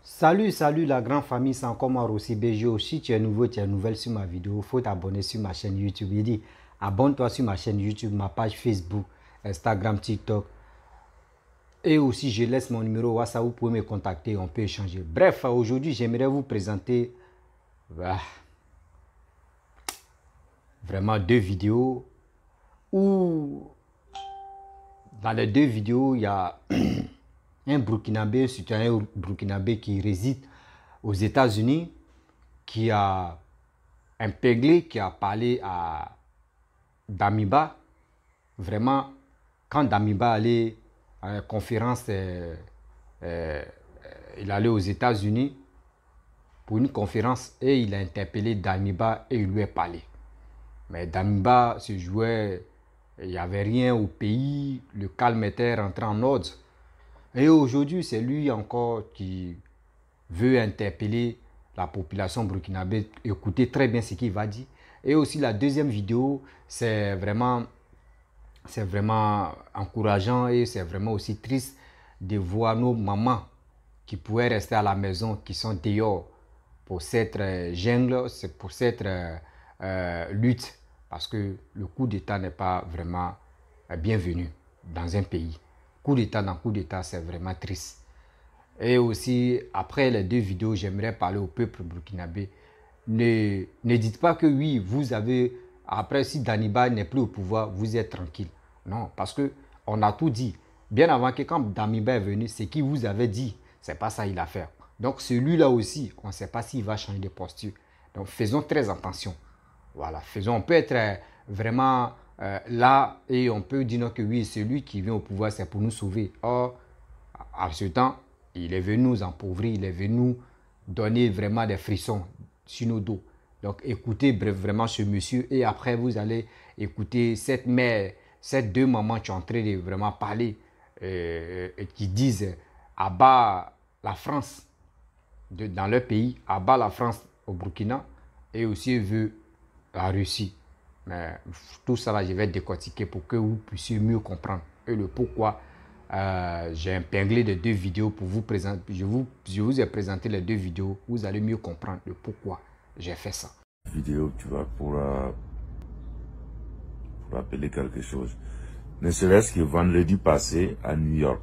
Salut la grande famille, c'est encore moi Rossi BGO. Si tu es nouveau, tu es nouvelle sur ma vidéo, il faut t'abonner sur ma chaîne YouTube. Il dit, abonne-toi sur ma chaîne YouTube, ma page Facebook, Instagram, TikTok. Et aussi, je laisse mon numéro WhatsApp, vous pouvez me contacter, on peut échanger. Bref, aujourd'hui, j'aimerais vous présenter vraiment deux vidéos où, dans les deux vidéos, il y a un Burkinabé, citoyen burkinabé qui réside aux États-Unis, qui a épinglé, qui a parlé à Damiba. Vraiment, quand Damiba allait à une conférence, il allait aux États-Unis pour une conférence et il a interpellé Damiba et il lui a parlé. Mais Damiba se jouait, il n'y avait rien au pays, le calme était rentré en ordre. Et aujourd'hui, c'est lui encore qui veut interpeller la population burkinabé. Écoutez très bien ce qu'il va dire. Et aussi la deuxième vidéo, c'est vraiment encourageant et c'est vraiment aussi triste de voir nos mamans qui pouvaient rester à la maison, qui sont dehors pour cette jungle, pour cette lutte. Parce que le coup d'État n'est pas vraiment bienvenu dans un pays. Coup d'État dans coup d'État, c'est vraiment triste. Et aussi, après les deux vidéos, j'aimerais parler au peuple burkinabé. Ne dites pas que oui, vous avez, après si Damiba n'est plus au pouvoir, vous êtes tranquille. Non, parce qu'on a tout dit. Bien avant que quand Damiba est venu, ce qu'il vous avait dit, c'est pas ça qu'il a fait. Donc celui-là aussi, on ne sait pas s'il va changer de posture. Donc faisons très attention. Voilà, on peut être vraiment là et on peut dire non, que oui, celui qui vient au pouvoir, c'est pour nous sauver. Or, à ce temps, il est venu nous appauvrir, il est venu nous donner vraiment des frissons sur nos dos. Donc écoutez vraiment ce monsieur et après vous allez écouter cette mère, ces deux mamans qui sont en train de vraiment parler et qui disent abat la France dans leur pays, abat la France au Burkina et aussi veut la Russie. Mais tout ça là, je vais décortiquer pour que vous puissiez mieux comprendre et le pourquoi. J'ai épinglé les deux vidéos pour vous présenter. Je vous ai présenté les deux vidéos. Vous allez mieux comprendre le pourquoi j'ai fait ça. Vidéo, tu vas pour rappeler quelque chose. Ne serait-ce que vendredi passé à New York,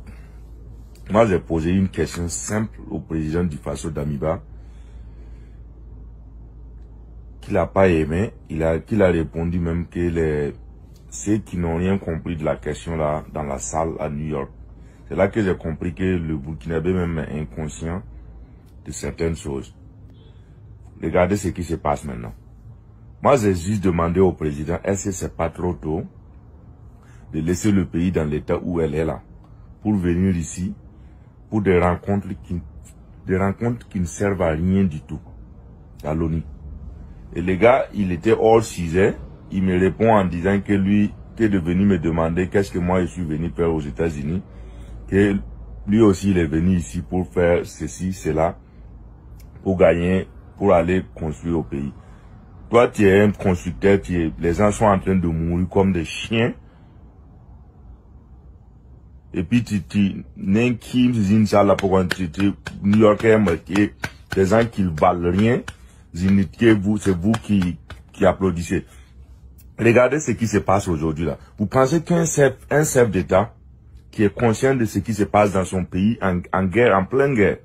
moi j'ai posé une question simple au président du Faso Damiba qu'il n'a pas aimé. Qu'il a répondu même que ceux qui n'ont rien compris de la question là dans la salle à New York. C'est là que j'ai compris que le Burkinabé même est inconscient de certaines choses. Regardez ce qui se passe maintenant. Moi, j'ai juste demandé au président, est-ce que c'est pas trop tôt de laisser le pays dans l'état où elle est là, pour venir ici, pour des rencontres qui ne servent à rien du tout, à l'ONU. Et le gars, il était hors sujet, il me répond en disant que lui, est de venir me demander qu'est-ce que moi je suis venu faire aux États-Unis, que lui aussi il est venu ici pour faire ceci, cela, pour gagner, pour aller construire au pays. Toi, tu es un constructeur, les gens sont en train de mourir comme des chiens. Et puis, n'es qui, New Yorkais, des gens qui ne valent rien, c'est vous qui applaudissez. Regardez ce qui se passe aujourd'hui là. Vous pensez qu'un chef d'État qui est conscient de ce qui se passe dans son pays, en guerre, en pleine guerre,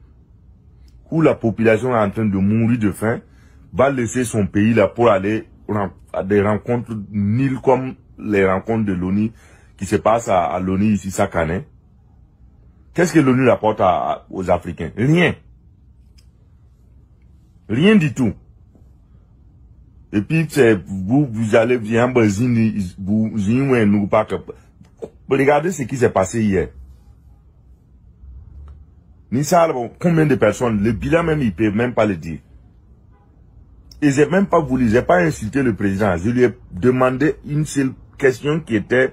où la population est en train de mourir de faim, va laisser son pays là pour aller à des rencontres nulles comme les rencontres de l'ONU qui se passent à l'ONU ici chaque année? Qu'est-ce que l'ONU rapporte aux Africains? Rien. Rien du tout. Et puis, vous allez bien, regardez ce qui s'est passé hier. Nissa, combien de personnes, le bilan même, il ne peut même pas le dire. Et j'ai même pas voulu, j'ai pas insulté le président. Je lui ai demandé une seule question qui était,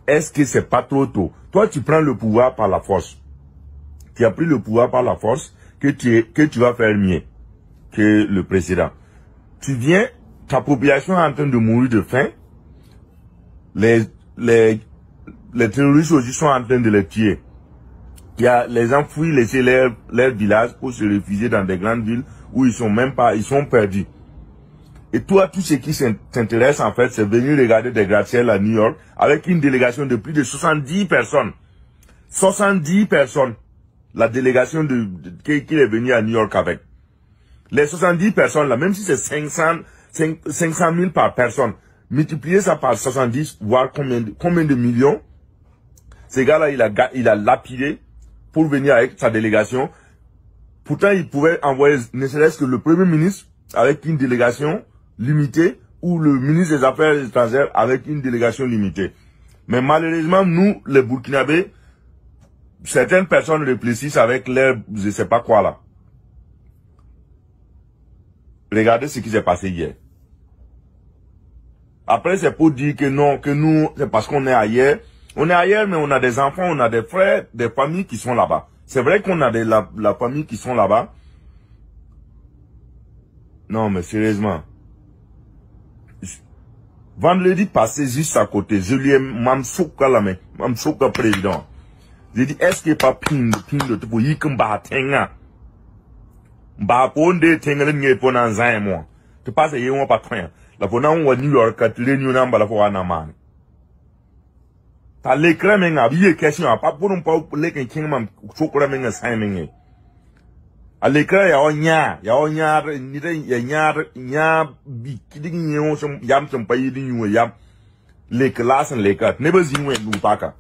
est-ce que c'est pas trop tôt? Toi, tu prends le pouvoir par la force. Tu as pris le pouvoir par la force, que tu vas faire mieux que le précédent. Tu viens, ta population est en train de mourir de faim. Les terroristes aussi sont en train de les tuer. les gens fuient laisser leur village pour se réfugier dans des grandes villes où ils sont perdus. Et toi, tout ce qui t'intéresse en fait, c'est venir regarder des gratte-ciels à New York avec une délégation de plus de 70 personnes. 70 personnes. La délégation qui est venue à New York avec. Les 70 personnes là, même si c'est 500 000 par personne, multiplier ça par 70, voir combien de millions. Ces gars-là, il a lapidé pour venir avec sa délégation. Pourtant, il pouvait envoyer, ne serait-ce que le Premier ministre avec une délégation limitée ou le ministre des Affaires étrangères avec une délégation limitée. Mais malheureusement, nous, les Burkinabés, certaines personnes réfléchissent avec leur, je sais pas quoi là. Regardez ce qui s'est passé hier. Après, c'est pour dire que non, que nous, c'est parce qu'on est ailleurs. On est ailleurs, mais on a des enfants, on a des frères, des familles qui sont là-bas. C'est vrai qu'on a la famille qui sont là-bas. Non, mais sérieusement. Vendredi passé, juste à côté, je lui ai Mamsouka la main, Mamsouka président. J'ai dit, est-ce qu'il n'y a pas ping de pour y kumba tenga? Ba ponde tenga le pour nan zan moi. Tu passes y on pas train. La pour nan New York, at réunion nan bala pour na man. Ta l'écran men a bien question pas pour pas l'écran king mam chokra men sai men. À l'écran ya onya ni nya bi kiding nyon som yam som pa yidi nyon yam. Les classes les cartes ne pas zinwe nous pas ka.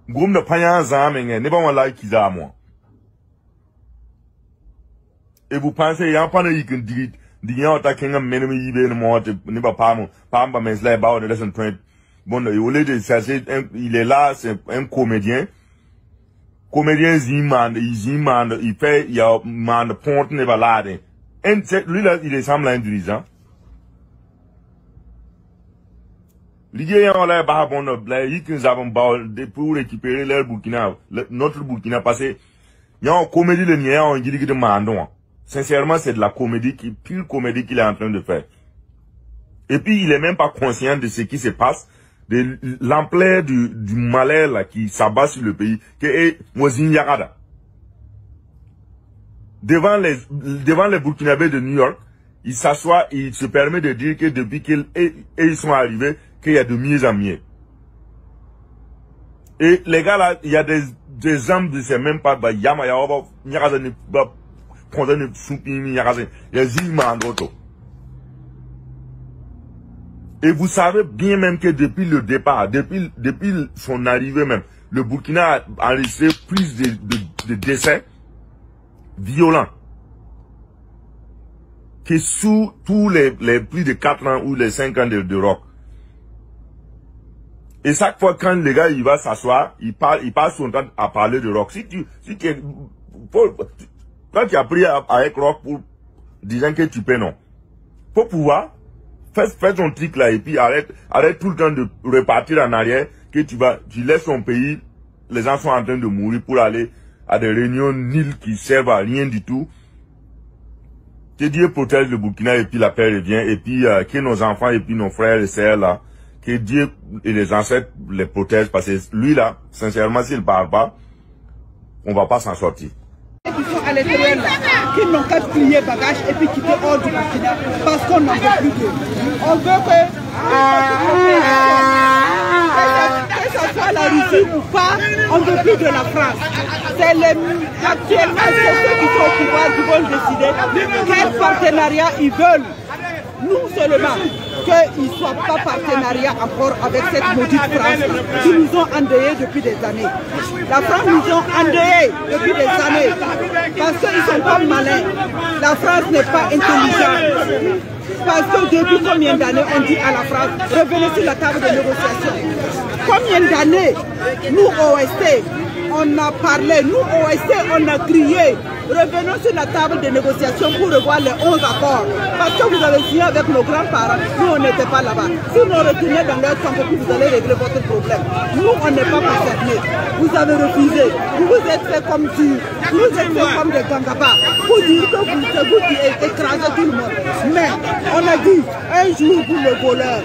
Goum de payan zamenge, ne pas wala kiza moi. Et vous pensez, y'a pas de yik d'yan ta kenga menemi yibe mo ne pas pamba mes la ba de lesson point. Bon, au lieu de chercher, il est là, c'est un comédien. Comédien zimande, il fait, il y a man ponte ne pas là. Lui là, il est semble intelligent. L'idée on l'a pas bon nous avons pour récupérer leur Burkina, notre Burkina passé. Il y a une comédie le nien on dit que de mandon. Sincèrement, c'est de la comédie pure comédie qu'il est en train de faire. Et puis il est même pas conscient de ce qui se passe, de l'ampleur du malheur là qui s'abat sur le pays que est Mouazine Yarada. Devant les Burkinabés de New York, il s'assoit, il se permet de dire que depuis qu'ils sont arrivés, qu'il y a de mieux en mieux. Et les gars là, il y a des hommes de ces même pas, yama yaoba, nyakazani, condamné soupini nyakazani, il y a zima androto. Et vous savez bien même que depuis le départ, depuis son arrivée même, le Burkina a enregistré plus de décès violents que sous tous les plus de 4 ans ou les 5 ans de rock. Et chaque fois quand le gars il va s'asseoir, il passe son temps à parler de rock. Quand tu as pris avec rock pour disant que tu peux non. Pour pouvoir, fais ton truc là et puis arrête tout le temps de repartir en arrière que tu laisses ton pays, les gens sont en train de mourir pour aller à des réunions nulles qui servent à rien du tout. Que Dieu protège le Burkina et puis la paix revient et puis que nos enfants et puis nos frères et sœurs là, que Dieu et les ancêtres les protègent parce que lui là, sincèrement s'il parle pas, on va pas s'en sortir. Qui sont à l'intérieur là, qui n'ont qu'à plier bagages et puis quitter hors du Burkina parce qu'on n'en veut plus d'eux. On veut que ça soit la Russie ou pas, on ne veut plus de la France. Actuellement, c'est ceux qui sont au pouvoir qui vont décider quel partenariat ils veulent. Nous seulement, qu'ils ne soient pas partenariat encore avec cette maudite France qui nous ont endeuillés depuis des années. La France nous a endeuillés depuis des années parce qu'ils ne sont pas malins. La France n'est pas intelligente. Parce que depuis combien d'années on dit à la France, revenez sur la table de négociation. Combien d'années, nous OST, on a parlé, nous OST, on a crié, revenons sur la table de négociation pour revoir les 11 accords. Parce que vous avez signé avec nos grands-parents, nous on n'était pas là-bas. Si nous retournons dans leur camp, vous allez régler votre problème. Nous on n'est pas concernés. Vous avez refusé, vous vous êtes fait comme si, vous êtes fait comme des gangabas, pour dire que c'est vous qui écrasez tout le monde. Mais on a dit, un jour vous le voleur,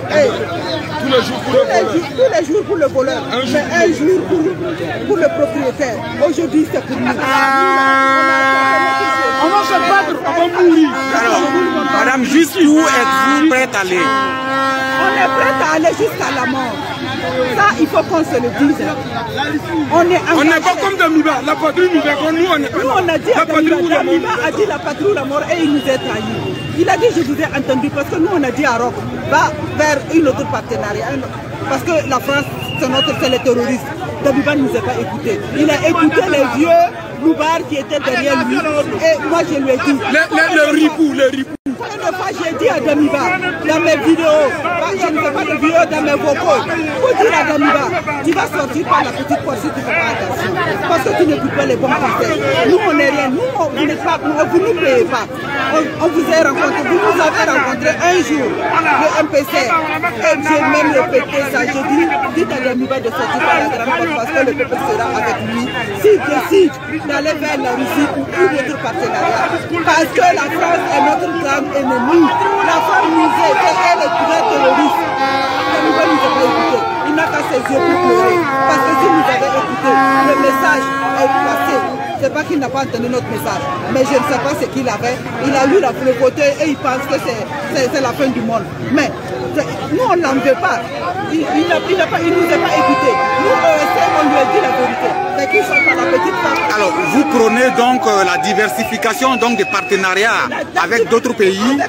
Tous les jours pour le voleur. Tous les jours pour le voleur. Mais un jour pour le propriétaire. Aujourd'hui, c'est pour nous. On va se battre, on va mourir. Alors, madame, jusqu'où êtes-vous prête à aller? On est prête à aller jusqu'à la mort. Ça, il faut qu'on se le dise. On n'est pas comme Damiba. La patrie nous déconne. Nous, on a dit à Damiba a dit la patrie ou la mort et il nous a trahis. Il a dit je vous ai entendu parce que nous on a dit à Rock, va vers une autre partenariat. Parce que la France, c'est les terroristes. Damiba ne nous a pas écoutés. Il a écouté les vieux loubards qui étaient derrière lui. Et moi je lui ai dit. Le ripou. Combien de fois j'ai dit à Damiba, dans mes vidéos, je ne fais pas de vidéos dans mes vocaux, pour dire à Damiba, tu vas sortir par la petite porte si tu ne fais pas attention. Parce que tu n'écoutes pas les bons conseils. Nous, on n'est rien. Nous, vous ne nous payez pas. On vous a rencontré, vous nous avez rencontré un jour, le MPC. Et j'ai même répété ça. J'ai dit, dites à Damiba de sortir par la grande porte parce que le peuple sera avec lui. S'il décide d'aller vers la Russie ou d'autres partenariats. Parce que la France est notre grande ennemie. La femme nous est elle est très terroriste. Damiba nous a pas écouté. Il n'a qu'à ses yeux pour pleurer. Parce que si nous avait écouté, le message est passé. C'est pas qu'il n'a pas entendu notre message. Mais je ne sais pas ce qu'il avait. Il a lu le côté et il pense que c'est la fin du monde. Mais nous, on ne l'en veut pas. Il ne nous a pas écoutés. Nous, on lui a dit la vérité. C'est qu'ils sont dans la petite femme. Alors, vous prenez donc la diversification donc, des partenariats avec d'autres pays.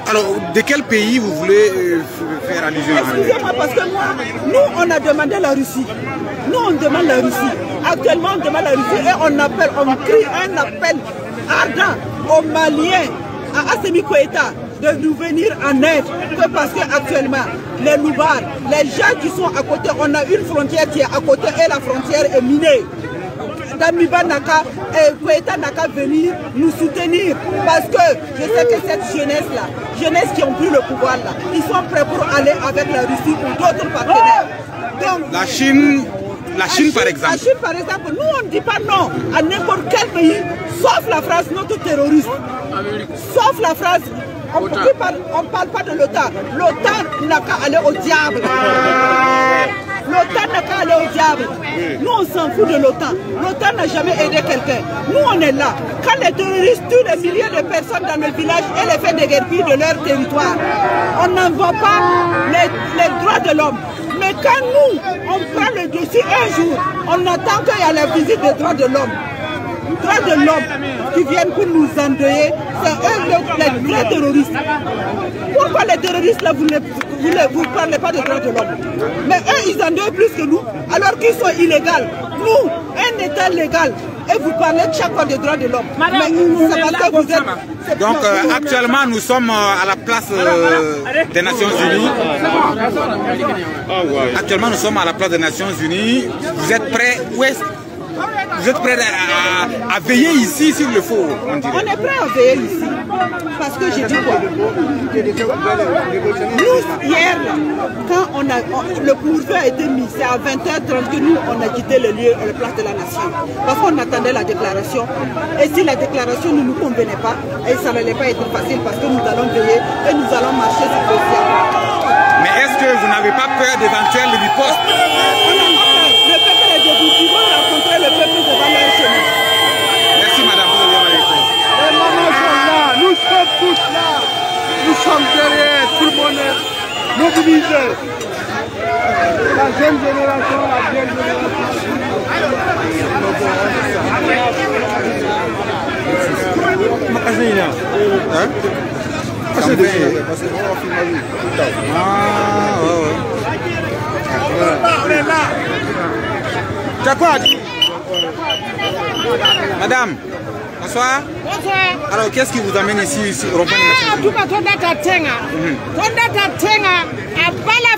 Alors, de quel pays vous voulez faire allusion? Excusez-moi, parce que moi, nous, on a demandé la Russie. Nous, on demande la Russie. Actuellement, on demande la Russie et on crie un appel ardent aux Maliens, à Assimi Goïta, de nous venir en aide. Que parce qu'actuellement, les loubards, les gens qui sont à côté, on a une frontière qui est à côté et la frontière est minée. Damiba Naka et Goïta Naka venir nous soutenir parce que je sais que cette jeunesse-là, jeunesse qui ont pris le pouvoir là, ils sont prêts pour aller avec la Russie ou d'autres partenaires. Donc, la Chine par exemple. La Chine par exemple, nous on ne dit pas non à n'importe quel pays, sauf la France, notre terroriste. Sauf la France. On ne parle pas de l'OTAN. L'OTAN n'a qu'à aller au diable. L'OTAN n'a qu'à aller au diable. Nous, on s'en fout de l'OTAN. L'OTAN n'a jamais aidé quelqu'un. Nous, on est là. Quand les terroristes tuent des milliers de personnes dans le village et les fait déguerpir de leur territoire, on n'envoie pas les droits de l'homme. Mais quand nous, on prend le dossier un jour, on attend qu'il y ait la visite des droits de l'homme. Droits de l'homme qui viennent pour nous endeuiller, c'est eux les vrais terroristes. Pourquoi les terroristes là, vous ne parlez pas de droits de l'homme? Mais eux, ils endeuillent plus que nous, alors qu'ils sont illégaux. Nous, un État légal, et vous parlez chaque fois des droits de l'homme. Mais c'est parce que vous êtes... Donc actuellement, nous sommes à la place des Nations Unies. Actuellement, nous sommes à la place des Nations Unies. Vous êtes prêts? Vous êtes prêts à veiller ici s'il le faut? On est prêts à veiller ici. Parce que j'ai dit quoi? Nous, hier, quand le couvre-feu a été mis, c'est à 20h30 que nous, on a quitté le lieu, la place de la Nation. Parce qu'on attendait la déclaration. Et si la déclaration ne nous convenait pas, et ça n'allait pas être facile parce que nous allons veiller et nous allons marcher sur le ciel. Mais est-ce que vous n'avez pas peur d'éventuelles ripostes? On n'a pas peur. Le peuple est debout. Ils vont rencontrer le peuple devant leur chemin. Merci madame, vous avez raison. Les mamans sont là, nous sommes tous là. Nous sommes derrière, tout le monde est mobilisé. La jeune génération, la vieille génération. Madame, bonsoir. Bonsoir. Alors, qu'est-ce qui vous amène ici au rond-point de la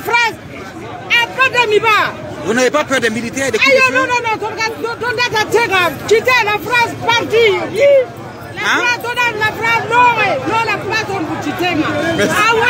France, Vous n'avez pas peur des militaires et des non, quitter la France, partir. La France, non, la France, on vous quitte. Ah ouais!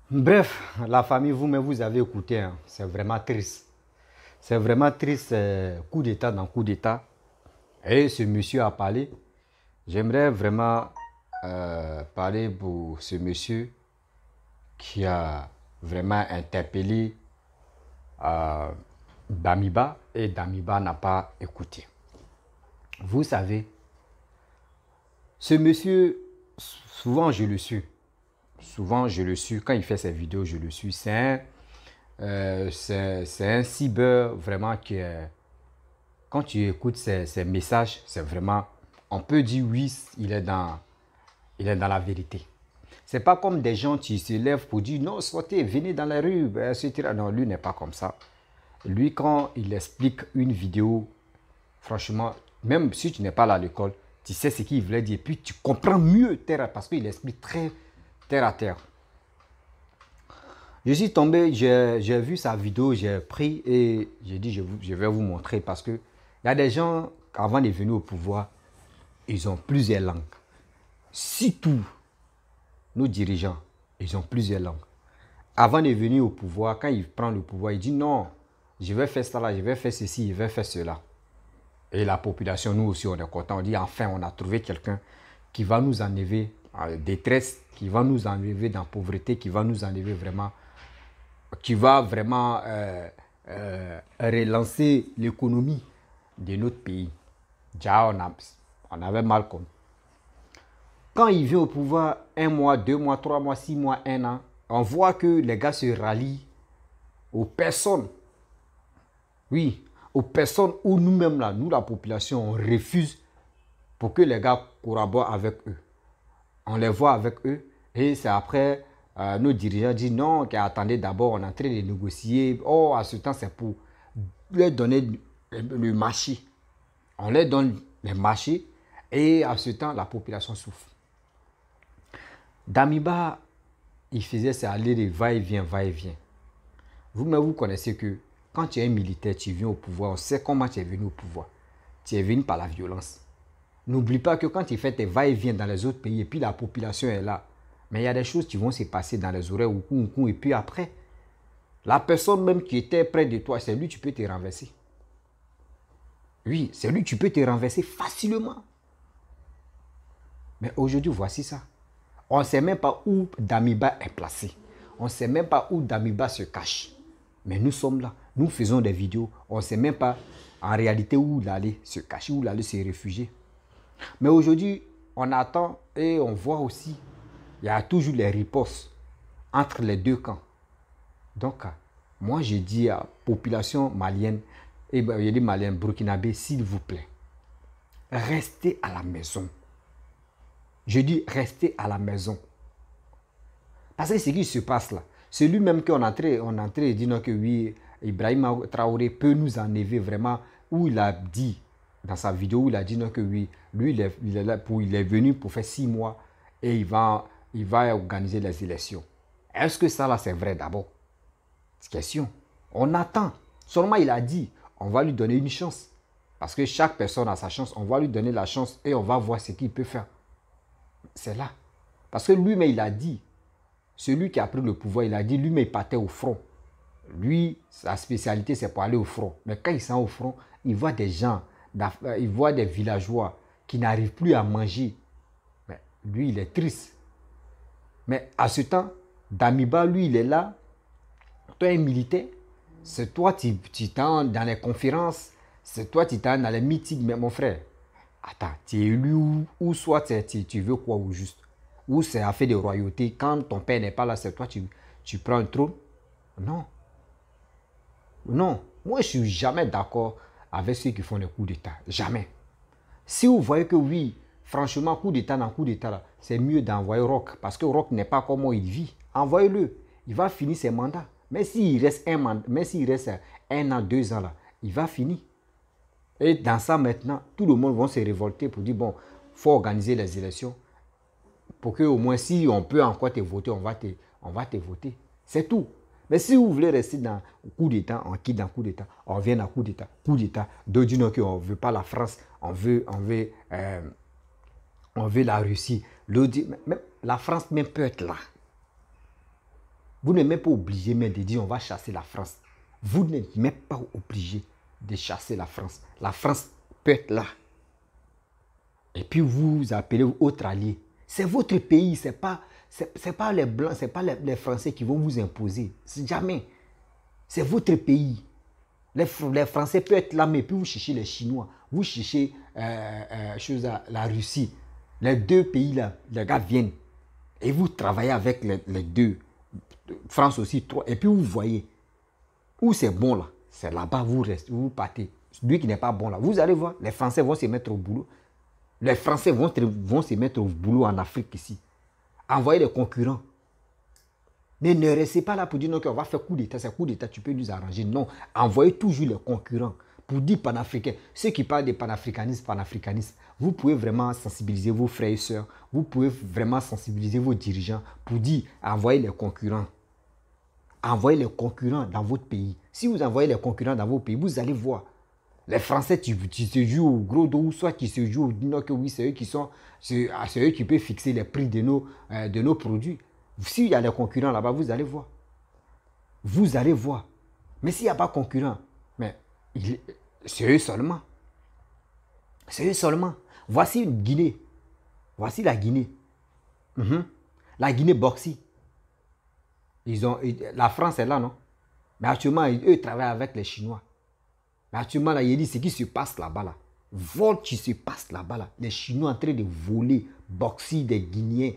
Bref, la famille, vous-même, vous avez écouté, hein. C'est vraiment triste. C'est vraiment triste, coup d'État dans coup d'État. Et ce monsieur a parlé. J'aimerais vraiment parler pour ce monsieur qui a vraiment interpellé Damiba et Damiba n'a pas écouté. Vous savez, ce monsieur, souvent je le suis. Souvent je le suis. Quand il fait ses vidéos, je le suis. C'est un cyber vraiment qui est... Quand tu écoutes ses messages, c'est vraiment... On peut dire oui, il est dans la vérité. C'est pas comme des gens qui se lèvent pour dire non, sortez, venez dans la rue, etc. Non, lui n'est pas comme ça. Lui, quand il explique une vidéo, franchement, même si tu n'es pas là à l'école, tu sais ce qu'il voulait dire. Et puis tu comprends mieux terre parce qu'il explique très terre à terre. Je suis tombé, j'ai vu sa vidéo, j'ai pris et j'ai dit je vais vous montrer parce que il y a des gens, avant de venir au pouvoir, ils ont plusieurs langues. Surtout, nos dirigeants, ils ont plusieurs langues. Avant de venir au pouvoir, quand il prend le pouvoir, il dit non, je vais faire ça là, je vais faire ceci, je vais faire cela. Et la population, nous aussi, on est content. On dit enfin, on a trouvé quelqu'un qui va nous enlever en détresse, qui va nous enlever dans la pauvreté, qui va nous enlever vraiment, qui va vraiment relancer l'économie de notre pays. Déjà, on avait mal compris. Quand il vient au pouvoir, 1 mois, 2 mois, 3 mois, 6 mois, 1 an, on voit que les gars se rallient aux personnes. Oui, aux personnes où nous-mêmes, là, nous, la population, on refuse pour que les gars collaborent avec eux. On les voit avec eux et c'est après, nos dirigeants disent non, attendez d'abord, on est en train de négocier. Oh, à ce temps, c'est pour leur donner le marché. On leur donne les marchés et à ce temps, la population souffre. Damiba, il faisait ça aller de va-et-vient, va-et-vient. Vous-même, vous connaissez que quand tu es un militaire, tu viens au pouvoir, on sait comment tu es venu au pouvoir. Tu es venu par la violence. N'oublie pas que quand tu fais tes va-et-vient dans les autres pays et puis la population est là, mais il y a des choses qui vont se passer dans les oreilles et puis après, la personne même qui était près de toi, c'est lui tu peux te renverser. Oui, c'est lui tu peux te renverser facilement. Mais aujourd'hui, voici ça. On ne sait même pas où Damiba est placé. On ne sait même pas où Damiba se cache. Mais nous sommes là. Nous faisons des vidéos. On ne sait même pas en réalité où il allait se cacher, où il allait se réfugier. Mais aujourd'hui, on attend et on voit aussi, il y a toujours les ripostes entre les deux camps. Donc, moi, je dis à la population malienne, et je dis malienne, burkinabé, s'il vous plaît, restez à la maison. Je dis restez à la maison. Parce que ce qui se passe là, c'est lui-même qu'on est en train de dire que oui, Ibrahima Traoré peut nous enlever vraiment, où il a dit, dans sa vidéo, où il a dit que oui, lui, il est venu pour faire 6 mois et il va organiser les élections. Est-ce que ça là, c'est vrai d'abord? C'est question. On attend. Seulement, il a dit, on va lui donner une chance. Parce que chaque personne a sa chance, on va lui donner la chance et on va voir ce qu'il peut faire. C'est là. Parce que lui-même, il a dit, celui qui a pris le pouvoir, il a dit, lui-même, il partait au front. Lui, sa spécialité, c'est pour aller au front. Mais quand il s'en au front, il voit des gens, il voit des villageois qui n'arrivent plus à manger. Mais lui, il est triste. Mais à ce temps, Damiba, lui, il est là. Toi, un militaire, c'est toi, tu t'en dans les conférences, c'est toi, tu t'en dans les meetings. Mais mon frère, attends, tu es élu ou soit tu veux quoi ou juste? Ou c'est affaire de royauté. Quand ton père n'est pas là, c'est toi, tu prends un trône? Non. Non. Moi, je ne suis jamais d'accord avec ceux qui font les coups d'État. Jamais. Si vous voyez que oui, franchement, coup d'État dans coup d'État, c'est mieux d'envoyer Roch. Parce que Roch n'est pas comment il vit. Envoyez-le. Il va finir ses mandats. Mais s'il reste un an, 2 ans, là, il va finir. Et dans ça, maintenant, tout le monde va se révolter pour dire, bon, il faut organiser les élections. Pour que au moins, si on peut encore te voter, on va te voter. C'est tout. Mais si vous voulez rester dans le coup d'État, on quitte dans le coup d'État, on revient dans le coup d'État, d'autres disent qu'on ne veut pas la France, on veut la Russie. L'autre dit, même la France même peut être là. Vous n'êtes même pas obligé même de dire on va chasser la France. Vous n'êtes même pas obligé de chasser la France. La France peut être là. Et puis vous appelez votre allié. C'est votre pays, c'est pas les Blancs, c'est pas les Français qui vont vous imposer. C'est jamais. C'est votre pays. Les Français peuvent être là, mais puis vous cherchez les Chinois, vous cherchez la Russie. Les deux pays là, les gars viennent. Et vous travaillez avec les deux. France aussi, trois. Et puis vous voyez où c'est bon là. C'est là-bas, vous restez, vous partez. Celui qui n'est pas bon là, vous allez voir, les Français vont se mettre au boulot. Les Français vont se mettre au boulot en Afrique ici. Envoyer des concurrents. Mais ne restez pas là pour dire non, qu'on va faire coup d'État. C'est coup d'État, tu peux nous arranger. Non, envoyez toujours les concurrents. Pour dire panafricains, ceux qui parlent de panafricanisme, vous pouvez vraiment sensibiliser vos frères et sœurs. Vous pouvez vraiment sensibiliser vos dirigeants pour dire envoyez les concurrents. Envoyez les concurrents dans votre pays. Si vous envoyez les concurrents dans vos pays, vous allez voir. Les Français, tu se joues au gros dos, soit qui se jouent au non, que oui, c'est eux qui peuvent fixer les prix de nos produits. S'il y a des concurrents là-bas, vous allez voir. Vous allez voir. Mais s'il n'y a pas de concurrents, mais c'est eux seulement. C'est eux seulement. Voici une Guinée. Voici la Guinée. La Guinée-Boxy. La France est là, non? Mais actuellement, eux travaillent avec les Chinois. Mais actuellement, là, il dit ce qui se passe là-bas. Là. Vol qui se passe là-bas. Là. Les Chinois en train de voler. Boxy des Guinéens.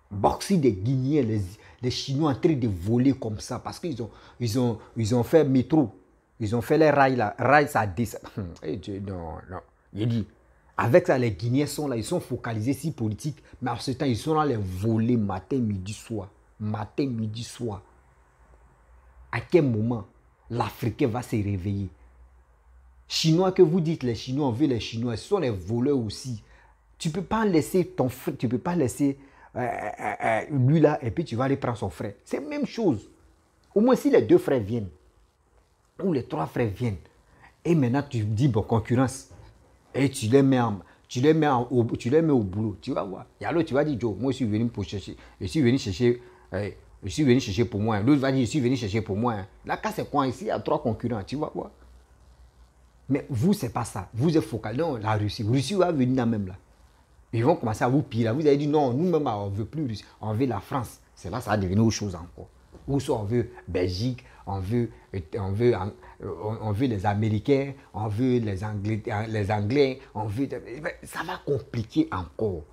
Boxy des Guinéens. Les Chinois en train de voler comme ça. Parce qu'ils ont fait métro. Ils ont fait les rails là. Rails, ça descend. Non. Il dit, avec ça, les Guinéens sont là. Ils sont focalisés sur politique. Mais en ce temps, ils sont là les voler matin, midi, soir. Matin, midi, soir. À quel moment l'Africain va se réveiller? Chinois que vous dites, les Chinois, on veut les Chinois, ce sont les voleurs aussi. Tu ne peux pas laisser ton frère, tu ne peux pas laisser lui là et puis tu vas aller prendre son frère. C'est la même chose. Au moins si les deux frères viennent, ou les trois frères viennent, et maintenant tu dis bon, concurrence, et tu les mets au boulot, tu vas voir. Et alors tu vas dire, Joe, moi je suis venu pour chercher, je suis venu chercher pour moi. L'autre va dire, je suis venu chercher pour moi. Là, quand c'est quoi ici, il y a trois concurrents, tu vas voir. Mais vous, ce n'est pas ça. Vous êtes focalisé dans la Russie. La Russie va venir là même là. Ils vont commencer à vous piller. Vous avez dit non, nous-mêmes, on ne veut plus Russie. On veut la France. C'est là ça va devenir autre chose encore. Ou soit on veut Belgique, on veut les Américains, on veut les Anglais, on veut... Ça va compliquer encore.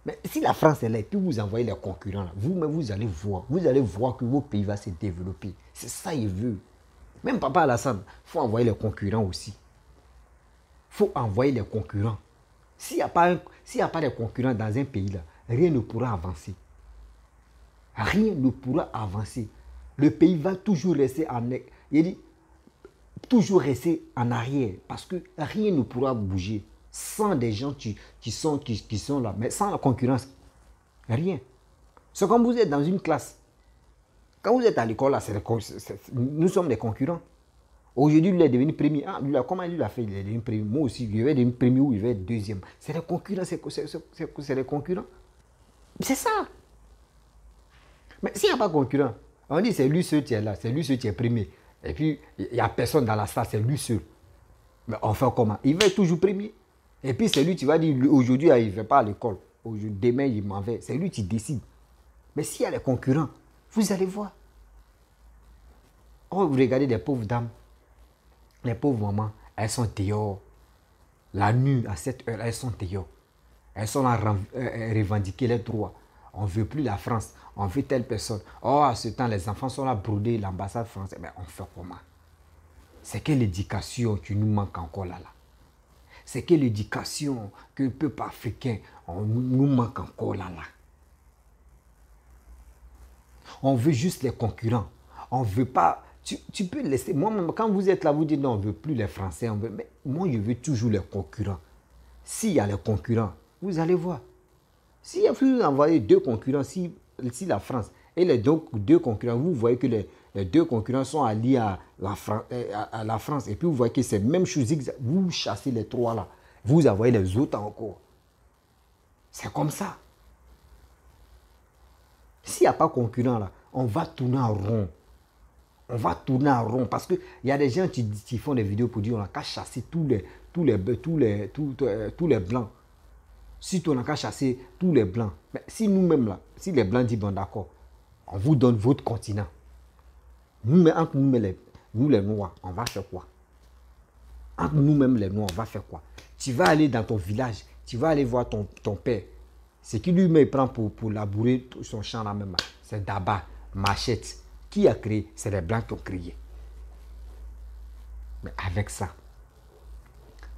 Mais si la France est là et puis vous envoyez les concurrents, vous-même, vous allez voir que votre pays va se développer. C'est ça qu'il veut. Même Papa Alassane, il faut envoyer les concurrents aussi. Il faut envoyer les concurrents. S'il n'y a pas de concurrents dans un pays, là, rien ne pourra avancer. Rien ne pourra avancer. Le pays va toujours rester en arrière parce que rien ne pourra bouger sans des gens qui sont là. Mais sans la concurrence, rien. C'est comme vous êtes dans une classe. Quand vous êtes à l'école, nous sommes des concurrents. Aujourd'hui, lui est devenu premier. Ah, comment lui l'a fait? Il est devenu premier. Moi aussi, je vais devenir premier ou je vais être deuxième. C'est des concurrents. C'est des concurrents. C'est ça. Mais s'il n'y a pas de concurrent, on dit c'est lui seul qui est là, c'est lui seul qui est premier. Et puis, il n'y a personne dans la salle, c'est lui seul. Mais on fait comment? Il va être toujours premier. Et puis, c'est lui qui va dire aujourd'hui, il ne va pas à l'école. Demain, il m'en va. C'est lui qui décide. Mais s'il y a les concurrents, vous allez voir. Oh, vous regardez des pauvres dames, les pauvres mamans, elles sont dehors. La nuit, à 7 heures, elles sont dehors. Elles sont là à revendiquer leurs droits. On ne veut plus la France, on veut telle personne. Oh, à ce temps, les enfants sont là brodés, l'ambassade française. Mais on fait comment? C'est quelle éducation qui nous manque encore là? C'est quelle éducation que le peuple africain nous manque encore là? On veut juste les concurrents. On ne veut pas... Tu peux laisser... Moi-même, quand vous êtes là, vous dites non, on ne veut plus les Français. Mais moi, je veux toujours les concurrents. S'il y a les concurrents, vous allez voir. Si vous envoyez deux concurrents, si la France Et les deux concurrents, vous voyez que les deux concurrents sont alliés à la France. Et puis vous voyez que c'est même chose, vous chassez les trois là. Vous envoyez les autres encore. C'est comme ça. S'il n'y a pas de concurrent là, on va tourner en rond. On va tourner en rond parce qu'il y a des gens qui font des vidéos pour dire on a qu'à chasser tous les blancs. Si on a qu'à chasser tous les blancs. Mais si nous-mêmes là, si les blancs disent bon d'accord, on vous donne votre continent. Entre nous les noirs, on va faire quoi? Entre nous-mêmes les noirs, on va faire quoi? Tu vas aller dans ton village, tu vas aller voir ton père. Ce qui lui prend pour labourer son champ là même, c'est Daba, Machette. Qui a créé? C'est les blancs qui ont créé. Mais avec ça,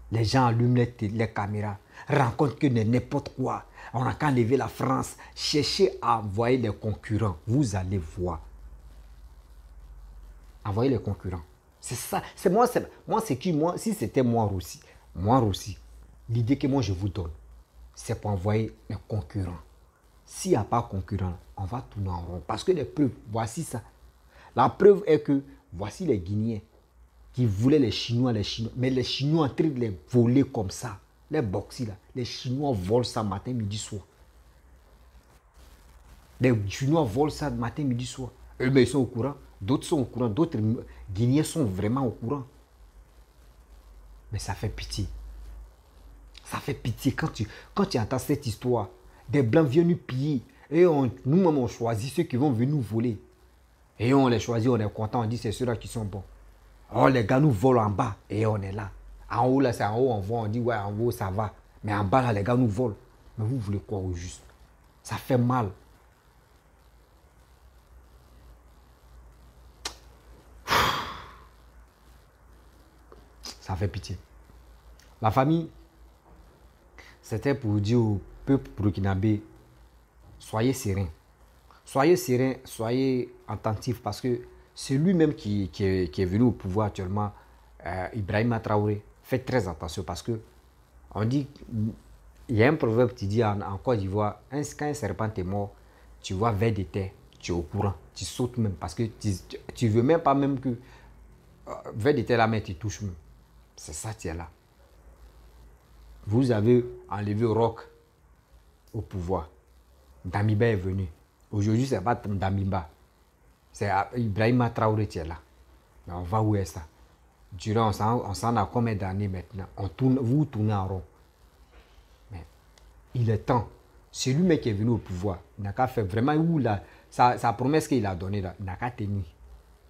les gens allument les caméras, rencontrent que n'importe quoi. On n'a qu'à lever la France, chercher à envoyer les concurrents. Vous allez voir. Envoyer les concurrents. C'est ça. C'est moi, si c'était moi aussi, l'idée que moi je vous donne, c'est pour envoyer les concurrents. S'il n'y a pas de concurrent, on va tourner en rond. Parce que les preuves, voici ça. La preuve est que voici les Guinéens qui voulaient les Chinois, mais les Chinois en train de les voler comme ça. Les boxis là, les Chinois volent ça matin, midi, soir. Les Chinois volent ça matin, midi, soir. Eux, mais ils sont au courant. D'autres sont au courant. D'autres Guinéens sont vraiment au courant. Mais ça fait pitié. Ça fait pitié quand tu entends cette histoire. Des Blancs viennent nous piller. Et nous-mêmes, on choisit ceux qui vont venir nous voler. Et on les choisit, on est content, on dit c'est ceux-là qui sont bons. Oh, les gars nous volent en bas et on est là. En haut, là, c'est en haut, on voit, on dit ouais, en haut, ça va. Mais en bas, là, les gars nous volent. Mais vous voulez quoi au juste? Ça fait mal. Ça fait pitié. La famille, c'était pour dire au peuple burkinabé, soyez serein. Soyez serein, soyez attentifs parce que c'est lui-même qui est venu au pouvoir actuellement, Ibrahima Traoré. Faites très attention parce que on dit, il y a un proverbe qui dit en Côte d'Ivoire, quand un serpent est mort, tu vois vers des terres, tu es au courant, tu sautes même parce que tu ne veux même pas même que vers des terres la main tu touches même. C'est ça qui est là. Vous avez enlevé Roch au pouvoir. Damiba est venu. Aujourd'hui, ce n'est pas Damiba. C'est Ibrahima Traoré qui est là. Mais on va où est ça? Durant, on s'en a combien d'années maintenant? Vous tournez en rond. Mais il est temps. C'est lui-même qui est venu au pouvoir. Il n'a qu'à faire vraiment où là, sa promesse qu'il a donnée là, il n'a qu'à tenir.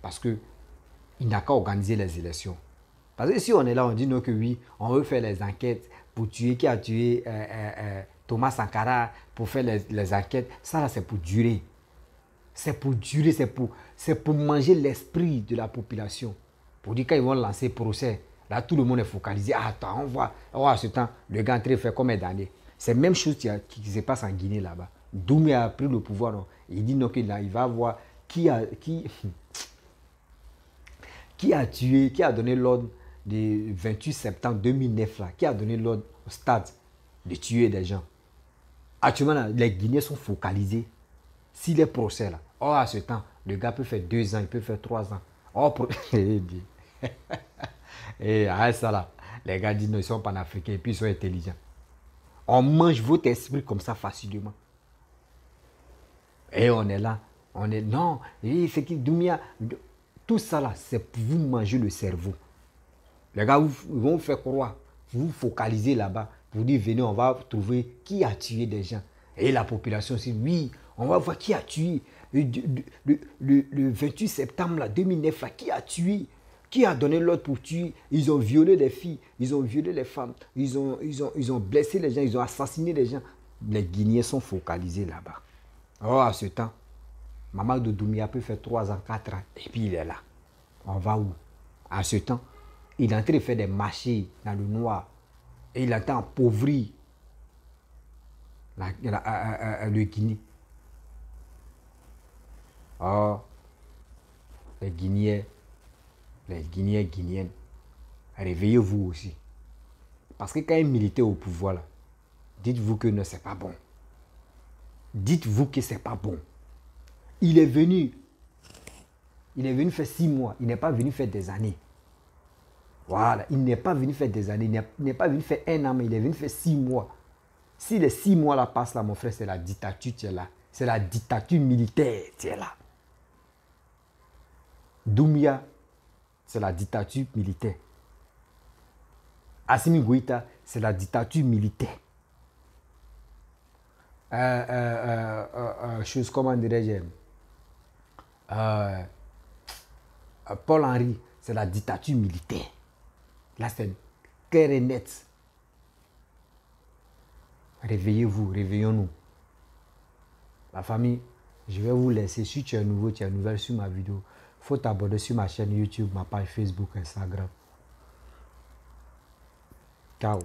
Parce qu'il n'a qu'à organiser les élections. Parce que si on est là, on dit non que oui, on veut faire les enquêtes pour tuer qui a tué Thomas Sankara, pour faire les enquêtes. Ça là, c'est pour durer. C'est pour durer, c'est pour manger l'esprit de la population. Pour dire quand ils vont lancer procès, là tout le monde est focalisé. Ah, attends, on voit. Oh, à ce temps, le gars entré fait combien d'années? C'est la même chose qui se passe en Guinée là-bas. Doumbouya a pris le pouvoir. Non? Il dit non, qu'il va voir qui a tué, qui a donné l'ordre du 28 septembre 2009 là, qui a donné l'ordre au stade de tuer des gens. Actuellement, là, les Guinéens sont focalisés. Si les procès là, oh à ce temps, le gars peut faire 2 ans, il peut faire 3 ans. Oh, et à ça là, les gars disent non, ils sont panafricains et puis ils sont intelligents. On mange votre esprit comme ça facilement. Et on est là, on est non, c'est qui Doumbouya, tout ça là, c'est pour vous manger le cerveau. Les gars, ils vont vous faire croire, vous focalisez là-bas, pour dire venez, on va trouver qui a tué des gens. Et la population aussi, oui, on va voir qui a tué. Le 28 septembre là, 2009, là, qui a tué? Qui a donné l'ordre pour tuer? Ils ont violé les filles, ils ont violé les femmes, ils ont blessé les gens, ils ont assassiné les gens. Les Guinéens sont focalisés là-bas. Oh, à ce temps, Mamadou Doumbouya peut faire 3 ans, 4 ans, et puis il est là. On va où? À ce temps, il est en train de faire des marchés dans le noir. Et il entend appauvrir le Guinée. Oh, les Guinéens, Guinéennes, réveillez-vous aussi. Parce que quand un militaire au pouvoir, là, dites-vous que non, c'est pas bon. Dites-vous que c'est pas bon. Il est venu faire 6 mois. Il n'est pas venu faire des années. Voilà, il n'est pas venu faire des années. Il n'est pas venu faire 1 an, mais il est venu faire 6 mois. Si les 6 mois là passent là, mon frère, c'est la dictature, tu es là. C'est la dictature militaire, tu es là. Doumbia, c'est la dictature militaire. Assimi Goïta, c'est la dictature militaire. Chose, comment dirais-je, Paul Henry, c'est la dictature militaire. Là, c'est clair et net. Réveillez-vous, réveillons-nous. La famille, je vais vous laisser. Si tu es nouveau, tu es nouvelle sur ma vidéo, il faut t'abonner sur ma chaîne YouTube, ma page Facebook, Instagram. Ciao.